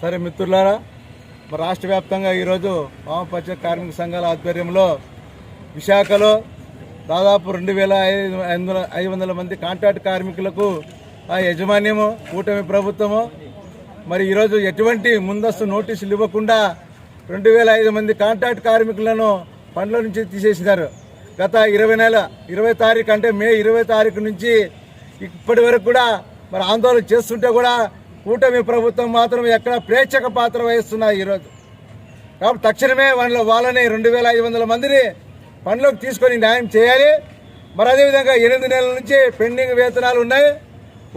సరే మిత్రులారా, రాష్ట్ర వ్యాప్తంగా ఈరోజు వామపక్ష కార్మిక సంఘాల ఆధ్వర్యంలో విశాఖలో దాదాపు 2,500 మంది కాంట్రాక్ట్ కార్మికులకు ఆ యజమాన్యము కూటమి ప్రభుత్వము మరి ఈరోజు ఎటువంటి ముందస్తు నోటీసులు ఇవ్వకుండా 2,500 మంది కాంట్రాక్ట్ కార్మికులను పనుల నుంచి తీసేసినారు. గత 20 తారీఖు అంటే మే 20 తారీఖు నుంచి ఇప్పటి వరకు కూడా మరి ఆందోళన చేస్తుంటే కూడా కూటమి ప్రభుత్వం మాత్రం ఎక్కడ ప్రేక్షక పాత్ర వహిస్తున్నారు ఈరోజు. కాబట్టి తక్షణమే వాళ్ళని 2,500 మందిని పనిలోకి తీసుకొని న్యాయం చేయాలి. మరి అదేవిధంగా 8 నెలల నుంచి పెండింగ్ వేతనాలు ఉన్నాయి,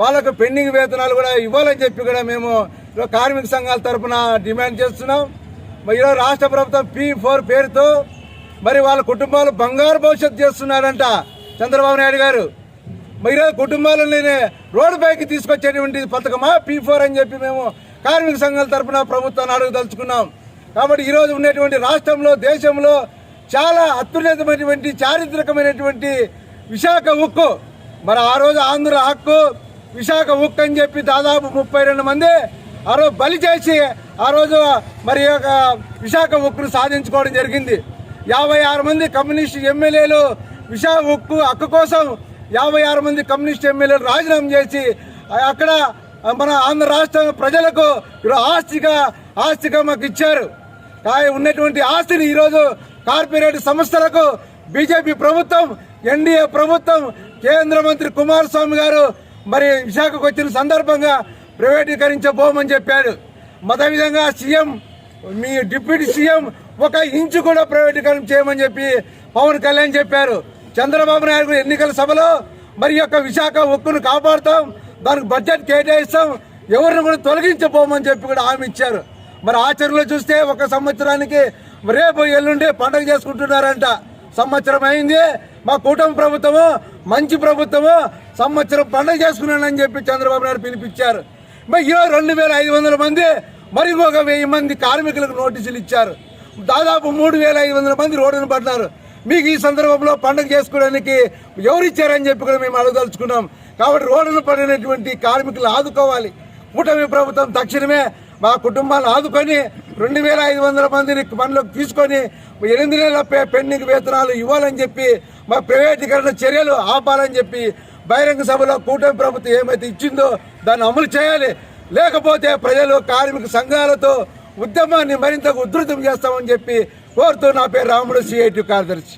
వాళ్ళకు పెండింగ్ వేతనాలు కూడా ఇవ్వాలని చెప్పి కూడా మేము కార్మిక సంఘాల తరఫున డిమాండ్ చేస్తున్నాం. మరి ఈరోజు రాష్ట్ర ప్రభుత్వం P4 పేరుతో మరి వాళ్ళ కుటుంబాలు బంగారు భవిష్యత్తు చేస్తున్నారంట చంద్రబాబు నాయుడు గారు. మరి ఈరోజు కుటుంబాలని రోడ్డు పైకి తీసుకొచ్చేటువంటి పథకమా P4 అని చెప్పి మేము కార్మిక సంఘాల తరఫున ప్రభుత్వాన్ని అడగదలుచుకున్నాం. కాబట్టి ఈరోజు ఉన్నటువంటి రాష్ట్రంలో దేశంలో చాలా అత్యున్నతమైనటువంటి చారిత్రకమైనటువంటి విశాఖ ఉక్కు, మరి ఆ రోజు ఆంధ్ర హక్కు విశాఖ ఉక్కు అని చెప్పి దాదాపు 32 మంది ఆ రోజు బలి చేసి ఆ రోజు మరి విశాఖ ఉక్కును సాధించుకోవడం జరిగింది. 56 మంది కమ్యూనిస్ట్ ఎమ్మెల్యేలు విశాఖ ఉక్కు హక్కు కోసం 56 మంది కమ్యూనిస్ట్ ఎమ్మెల్యేలు రాజీనామా చేసి అక్కడ మన ఆంధ్ర రాష్ట్ర ప్రజలకు ఆస్తిగా మాకు ఇచ్చారు. ఉన్నటువంటి ఆస్తిని ఈరోజు కార్పొరేట్ సంస్థలకు బీజేపీ ప్రభుత్వం, ఎన్డీఏ ప్రభుత్వం, కేంద్ర మంత్రి కుమారస్వామి గారు మరి విశాఖకు వచ్చిన సందర్భంగా ప్రైవేటీకరించబోమని చెప్పాడు. అదేవిధంగా సీఎం, మీ డిప్యూటీ సీఎం 1 ఇంచు కూడా ప్రైవేటీకరణ చేయమని చెప్పి పవన్ కళ్యాణ్ చెప్పారు. చంద్రబాబు నాయుడు ఎన్నికల సభలో మరి యొక్క విశాఖ ఉక్కును కాపాడుతాం, దానికి బడ్జెట్ కేటాయిస్తాం, ఎవరిని కూడా తొలగించబోమని చెప్పి కూడా హామీ ఇచ్చారు. మరి ఆచరణలో చూస్తే 1 సంవత్సరానికి రేపు ఎల్లుండి పండుగ చేసుకుంటున్నారంట. సంవత్సరం అయింది, మా కూటమి ప్రభుత్వము మంచి ప్రభుత్వము సంవత్సరం పండుగ చేసుకున్నానని చెప్పి చంద్రబాబు నాయుడు పిలిపించారు. మరి ఈరోజు 2,500 మంది మరి ఇంకొక 1000 మంది కార్మికులకు నోటీసులు ఇచ్చారు. దాదాపు 3,500 మంది రోడ్డును పడ్డారు. మీకు ఈ సందర్భంలో పండుగ చేసుకోవడానికి ఎవరు ఇచ్చారని చెప్పి కూడా మేము అడగదలుచుకున్నాం. కాబట్టి రోడ్డును పడినటువంటి కార్మికులు ఆదుకోవాలి. కూటమి ప్రభుత్వం తక్షణమే మా కుటుంబాలను ఆదుకొని 2,500 మందిని పనిలోకి తీసుకొని 8 నెలల పెండింగ్ వేతనాలు ఇవ్వాలని చెప్పి మా ప్రైవేటీకరణ చర్యలు ఆపాలని చెప్పి బహిరంగ సభలో కూటమి ప్రభుత్వం ఏమైతే ఇచ్చిందో దాన్ని అమలు చేయాలి. లేకపోతే ప్రజలు కార్మిక సంఘాలతో ఉద్యమాన్ని మరింత ఉధృతం చేస్తామని చెప్పి కోరుతూ నా పేరు రాముడు, CIT కార్యదర్శి.